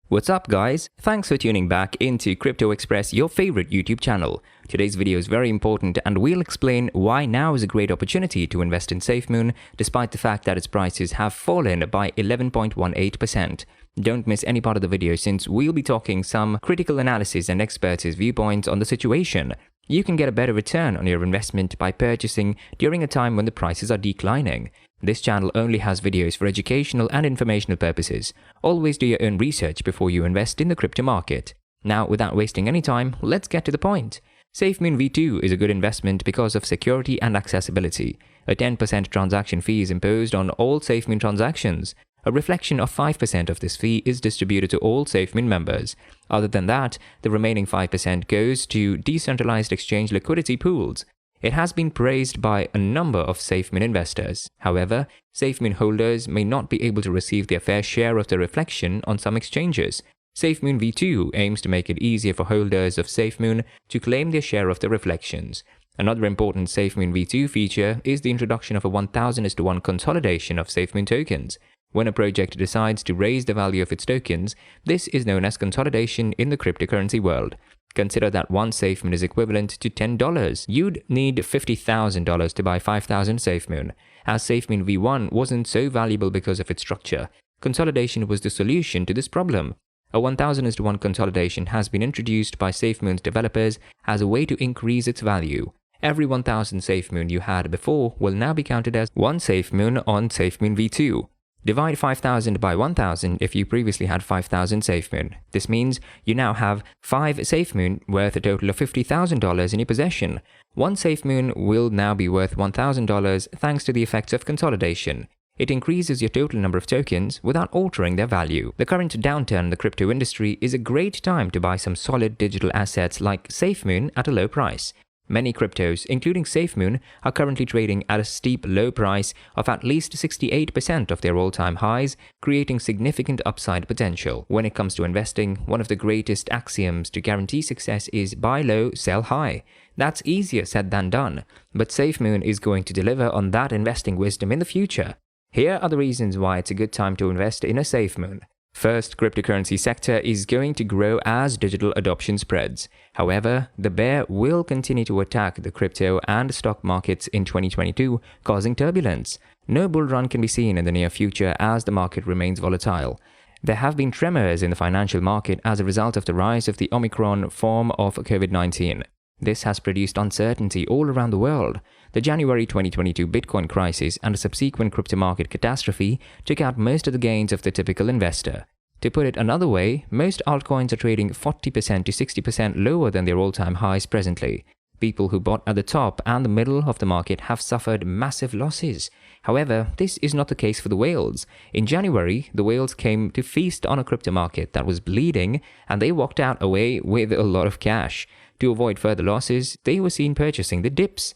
What's up guys? Thanks for tuning back into Crypto Express, your favorite YouTube channel. Today's video is very important and we'll explain why now is a great opportunity to invest in Safemoon despite the fact that its prices have fallen by 11.18%. Don't miss any part of the video since we'll be talking some critical analysis and experts' viewpoints on the situation. You can get a better return on your investment by purchasing during a time when the prices are declining. This channel only has videos for educational and informational purposes. Always do your own research before you invest in the crypto market. Now, without wasting any time, let's get to the point. Safemoon V2 is a good investment because of security and accessibility. A 10% transaction fee is imposed on all Safemoon transactions. A reflection of 5% of this fee is distributed to all Safemoon members. Other than that, the remaining 5% goes to decentralized exchange liquidity pools. It has been praised by a number of Safemoon investors. However, Safemoon holders may not be able to receive their fair share of the reflection on some exchanges. Safemoon V2 aims to make it easier for holders of Safemoon to claim their share of the reflections. Another important Safemoon V2 feature is the introduction of a 1000:1 consolidation of Safemoon tokens. When a project decides to raise the value of its tokens, this is known as consolidation in the cryptocurrency world. Consider that one Safemoon is equivalent to $10. You'd need $50,000 to buy 5,000 Safemoon. As Safemoon V1 wasn't so valuable because of its structure, consolidation was the solution to this problem. A 1000:1 consolidation has been introduced by Safemoon's developers as a way to increase its value. Every 1000 Safemoon you had before will now be counted as one Safemoon on Safemoon V2. Divide 5,000 by 1,000 if you previously had 5,000 Safemoon. This means you now have 5 Safemoon worth a total of $50,000 in your possession. One Safemoon will now be worth $1,000 thanks to the effects of consolidation. It increases your total number of tokens without altering their value. The current downturn in the crypto industry is a great time to buy some solid digital assets like Safemoon at a low price. Many cryptos, including Safemoon, are currently trading at a steep low price of at least 68% of their all-time highs, creating significant upside potential. When it comes to investing, one of the greatest axioms to guarantee success is buy low, sell high. That's easier said than done, but Safemoon is going to deliver on that investing wisdom in the future. Here are the reasons why it's a good time to invest in a Safemoon. First, cryptocurrency sector is going to grow as digital adoption spreads. However, the bear will continue to attack the crypto and stock markets in 2022, causing turbulence. No bull run can be seen in the near future as the market remains volatile. There have been tremors in the financial market as a result of the rise of the Omicron form of COVID-19. This has produced uncertainty all around the world. The January 2022 Bitcoin crisis and a subsequent crypto market catastrophe took out most of the gains of the typical investor. To put it another way, most altcoins are trading 40% to 60% lower than their all-time highs presently. People who bought at the top and the middle of the market have suffered massive losses. However, this is not the case for the whales. In January, the whales came to feast on a crypto market that was bleeding and they walked out away with a lot of cash. To avoid further losses, they were seen purchasing the dips.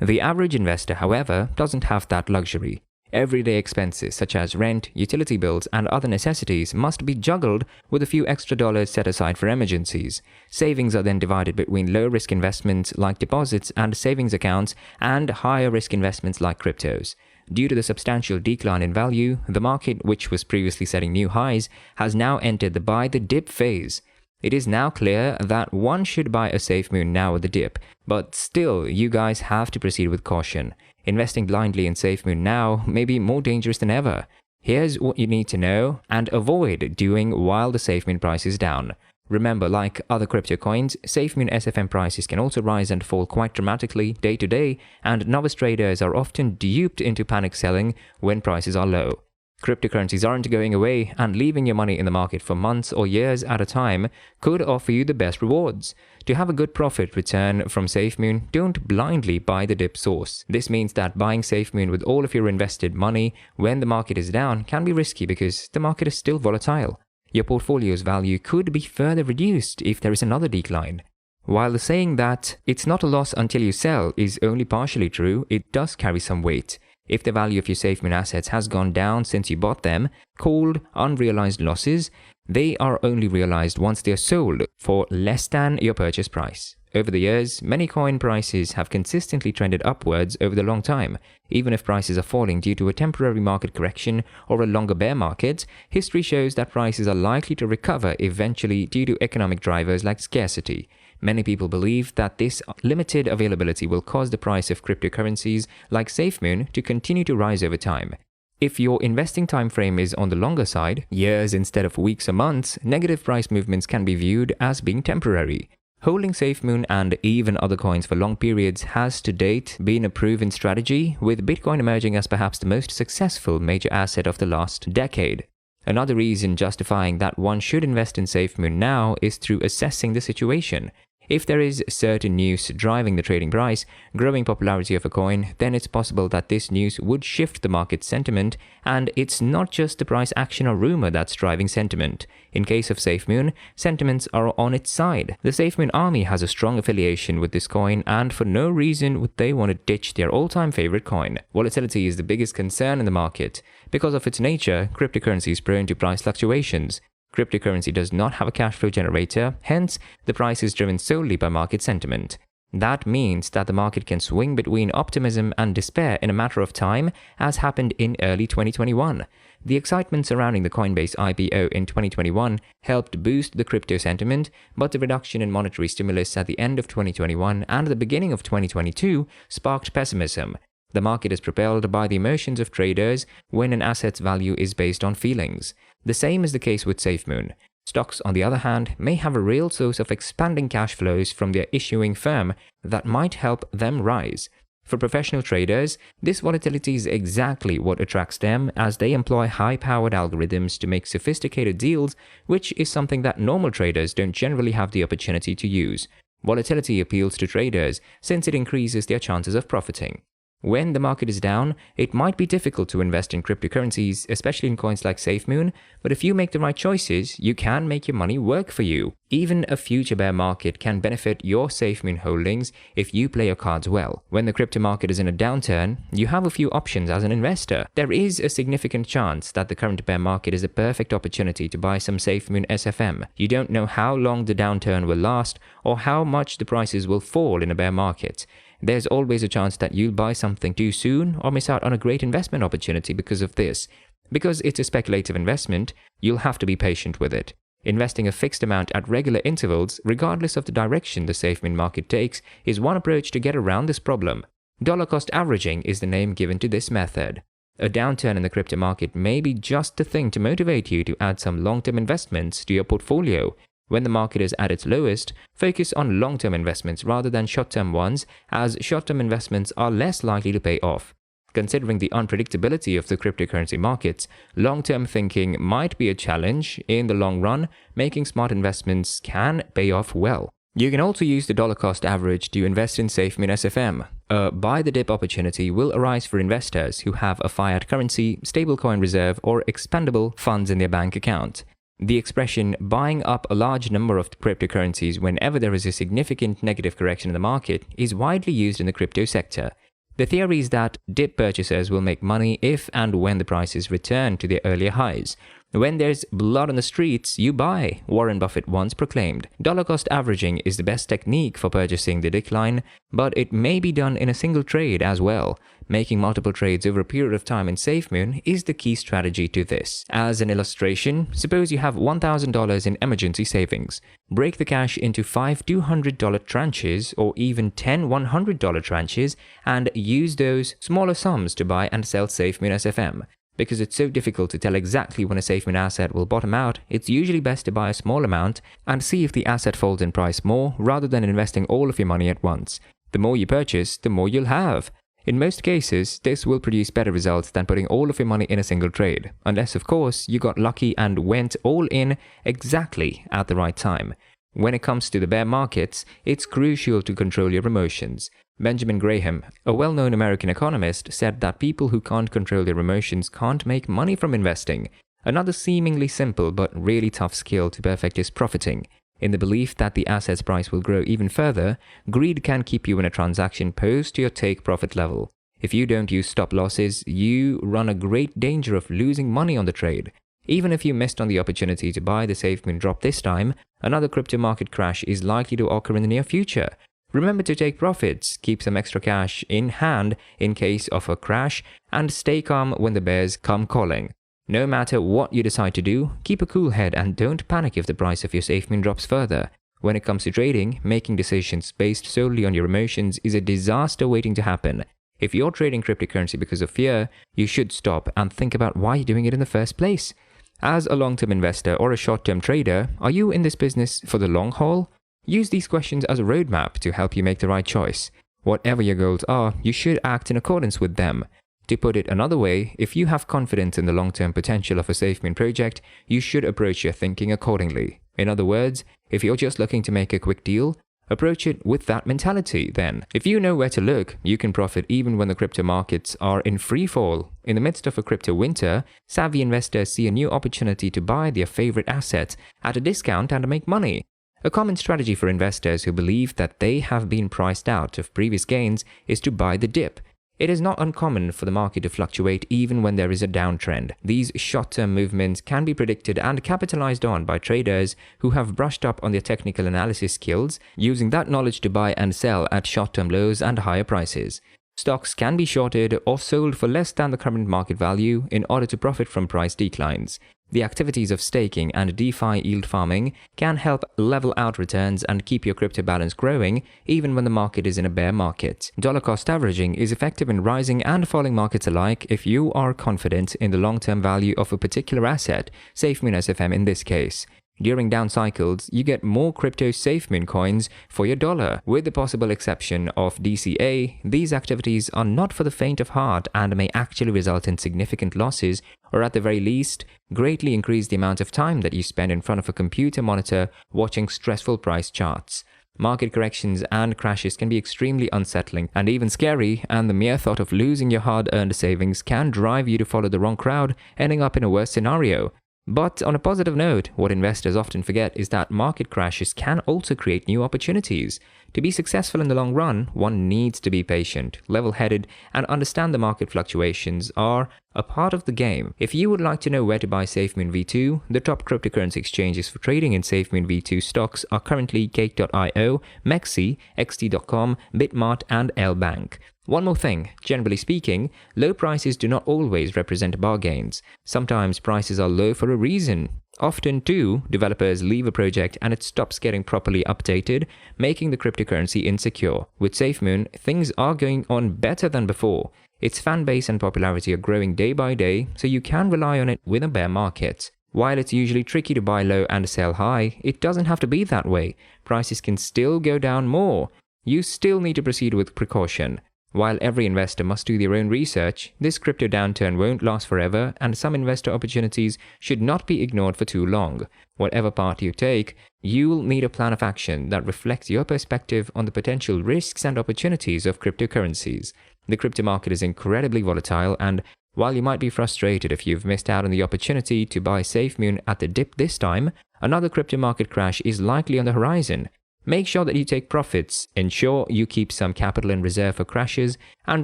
The average investor, however, doesn't have that luxury. Everyday expenses such as rent, utility bills, and other necessities must be juggled with a few extra dollars set aside for emergencies. Savings are then divided between low-risk investments like deposits and savings accounts and higher-risk investments like cryptos. Due to the substantial decline in value, the market, which was previously setting new highs, has now entered the buy the dip phase. It is now clear that one should buy a Safemoon now at the dip, but still, you guys have to proceed with caution. Investing blindly in Safemoon now may be more dangerous than ever. Here's what you need to know and avoid doing while the Safemoon price is down. Remember, like other crypto coins, Safemoon SFM prices can also rise and fall quite dramatically day to day, and novice traders are often duped into panic selling when prices are low. Cryptocurrencies aren't going away, and leaving your money in the market for months or years at a time could offer you the best rewards. To have a good profit return from Safemoon, don't blindly buy the dip source. This means that buying Safemoon with all of your invested money when the market is down can be risky because the market is still volatile. Your portfolio's value could be further reduced if there is another decline. While the saying that it's not a loss until you sell is only partially true, it does carry some weight. If the value of your Safemoon assets has gone down since you bought them, called unrealized losses, they are only realized once they are sold for less than your purchase price. Over the years, many coin prices have consistently trended upwards over the long time. Even if prices are falling due to a temporary market correction or a longer bear market, history shows that prices are likely to recover eventually due to economic drivers like scarcity. Many people believe that this limited availability will cause the price of cryptocurrencies like Safemoon to continue to rise over time. If your investing time frame is on the longer side, years instead of weeks or months, negative price movements can be viewed as being temporary. Holding Safemoon and even other coins for long periods has to date been a proven strategy, with Bitcoin emerging as perhaps the most successful major asset of the last decade. Another reason justifying that one should invest in Safemoon now is through assessing the situation. If there is certain news driving the trading price, growing popularity of a coin, then it's possible that this news would shift the market sentiment, and it's not just the price action or rumor that's driving sentiment. In case of Safemoon, sentiments are on its side. The Safemoon army has a strong affiliation with this coin, and for no reason would they want to ditch their all-time favorite coin. Volatility is the biggest concern in the market. Because of its nature, cryptocurrency is prone to price fluctuations. Cryptocurrency does not have a cash flow generator, hence, the price is driven solely by market sentiment. That means that the market can swing between optimism and despair in a matter of time, as happened in early 2021. The excitement surrounding the Coinbase IPO in 2021 helped boost the crypto sentiment, but the reduction in monetary stimulus at the end of 2021 and the beginning of 2022 sparked pessimism. The market is propelled by the emotions of traders when an asset's value is based on feelings. The same is the case with Safemoon. Stocks, on the other hand, may have a real source of expanding cash flows from their issuing firm that might help them rise. For professional traders, this volatility is exactly what attracts them, as they employ high-powered algorithms to make sophisticated deals, which is something that normal traders don't generally have the opportunity to use. Volatility appeals to traders since it increases their chances of profiting. When the market is down, it might be difficult to invest in cryptocurrencies, especially in coins like Safemoon, but if you make the right choices, you can make your money work for you. Even a future bear market can benefit your Safemoon holdings if you play your cards well. When the crypto market is in a downturn, you have a few options as an investor. There is a significant chance that the current bear market is a perfect opportunity to buy some Safemoon SFM. You don't know how long the downturn will last or how much the prices will fall in a bear market. There's always a chance that you'll buy something too soon or miss out on a great investment opportunity because of this. Because it's a speculative investment, you'll have to be patient with it. Investing a fixed amount at regular intervals, regardless of the direction the Safemoon market takes, is one approach to get around this problem. Dollar cost averaging is the name given to this method. A downturn in the crypto market may be just the thing to motivate you to add some long-term investments to your portfolio. When the market is at its lowest, focus on long-term investments rather than short-term ones, as short-term investments are less likely to pay off. Considering the unpredictability of the cryptocurrency markets, long-term thinking might be a challenge. In the long run, making smart investments can pay off well. You can also use the dollar cost average to invest in Safemoon SFM. A buy-the-dip opportunity will arise for investors who have a fiat currency, stablecoin reserve, or expendable funds in their bank account. The expression buying up a large number of cryptocurrencies whenever there is a significant negative correction in the market is widely used in the crypto sector. The theory is that dip purchasers will make money if and when the prices return to their earlier highs. When there's blood on the streets, you buy, Warren Buffett once proclaimed. Dollar cost averaging is the best technique for purchasing the decline, but it may be done in a single trade as well. Making multiple trades over a period of time in Safemoon is the key strategy to this. As an illustration, suppose you have $1,000 in emergency savings. Break the cash into 5 $200 tranches or even 10 $100 tranches and use those smaller sums to buy and sell Safemoon SFM. Because it's so difficult to tell exactly when a Safemoon asset will bottom out, it's usually best to buy a small amount and see if the asset falls in price more rather than investing all of your money at once. The more you purchase, the more you'll have. In most cases, this will produce better results than putting all of your money in a single trade, unless of course you got lucky and went all in exactly at the right time. When it comes to the bear markets, it's crucial to control your emotions. Benjamin Graham, a well-known American economist, said that people who can't control their emotions can't make money from investing. Another seemingly simple but really tough skill to perfect is profiting. In the belief that the asset's price will grow even further, greed can keep you in a transaction post your take profit level. If you don't use stop losses, you run a great danger of losing money on the trade. Even if you missed on the opportunity to buy the Safemoon drop this time, another crypto market crash is likely to occur in the near future. Remember to take profits, keep some extra cash in hand in case of a crash, and stay calm when the bears come calling. No matter what you decide to do, keep a cool head and don't panic if the price of your Safemoon drops further. When it comes to trading, making decisions based solely on your emotions is a disaster waiting to happen. If you're trading cryptocurrency because of fear, you should stop and think about why you're doing it in the first place. As a long-term investor or a short-term trader, are you in this business for the long haul? Use these questions as a roadmap to help you make the right choice. Whatever your goals are, you should act in accordance with them. To put it another way, if you have confidence in the long-term potential of a Safemoon project, you should approach your thinking accordingly. In other words, if you're just looking to make a quick deal, approach it with that mentality then. If you know where to look, you can profit even when the crypto markets are in free fall. In the midst of a crypto winter, savvy investors see a new opportunity to buy their favorite assets at a discount and make money. A common strategy for investors who believe that they have been priced out of previous gains is to buy the dip. It is not uncommon for the market to fluctuate even when there is a downtrend. These short-term movements can be predicted and capitalized on by traders who have brushed up on their technical analysis skills, using that knowledge to buy and sell at short-term lows and higher prices. Stocks can be shorted or sold for less than the current market value in order to profit from price declines. The activities of staking and DeFi yield farming can help level out returns and keep your crypto balance growing even when the market is in a bear market. Dollar cost averaging is effective in rising and falling markets alike if you are confident in the long-term value of a particular asset, Safemoon SFM in this case. During down cycles, you get more crypto Safemoon coins for your dollar. With the possible exception of DCA, these activities are not for the faint of heart and may actually result in significant losses, or at the very least, greatly increase the amount of time that you spend in front of a computer monitor watching stressful price charts. Market corrections and crashes can be extremely unsettling and even scary, and the mere thought of losing your hard-earned savings can drive you to follow the wrong crowd, ending up in a worse scenario. But on a positive note, what investors often forget is that market crashes can also create new opportunities. To be successful in the long run, one needs to be patient, level-headed, and understand the market fluctuations are a part of the game. If you would like to know where to buy Safemoon V2, the top cryptocurrency exchanges for trading in Safemoon V2 stocks are currently Cake.io, Mexi, XT.com, Bitmart, and LBank. One more thing, generally speaking, low prices do not always represent bargains. Sometimes prices are low for a reason. Often too, developers leave a project and it stops getting properly updated, making the cryptocurrency insecure. With Safemoon, things are going on better than before. Its fan base and popularity are growing day by day, so you can rely on it with a bear market. While it's usually tricky to buy low and sell high, it doesn't have to be that way. Prices can still go down more. You still need to proceed with precaution. While every investor must do their own research, this crypto downturn won't last forever, and some investor opportunities should not be ignored for too long. Whatever path you take, you'll need a plan of action that reflects your perspective on the potential risks and opportunities of cryptocurrencies. The crypto market is incredibly volatile, and while you might be frustrated if you've missed out on the opportunity to buy Safemoon at the dip this time, another crypto market crash is likely on the horizon. Make sure that you take profits, ensure you keep some capital in reserve for crashes, and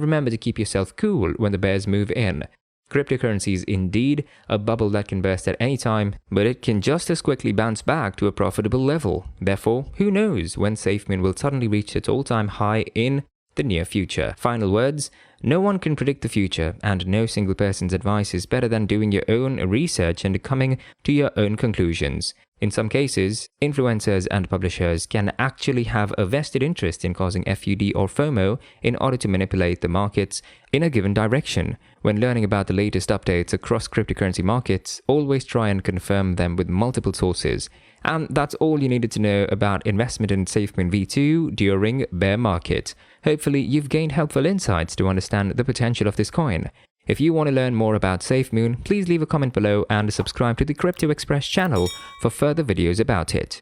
remember to keep yourself cool when the bears move in. Cryptocurrency is indeed a bubble that can burst at any time, but it can just as quickly bounce back to a profitable level. Therefore, who knows when Safemoon will suddenly reach its all-time high in the near future. Final words: no one can predict the future, and no single person's advice is better than doing your own research and coming to your own conclusions. In some cases, influencers and publishers can actually have a vested interest in causing FUD or FOMO in order to manipulate the markets in a given direction. When learning about the latest updates across cryptocurrency markets, always try and confirm them with multiple sources. And that's all you needed to know about investment in Safemoon V2 during bear market. Hopefully, you've gained helpful insights to understand the potential of this coin. If you want to learn more about Safemoon, please leave a comment below and subscribe to the Crypto Express channel for further videos about it.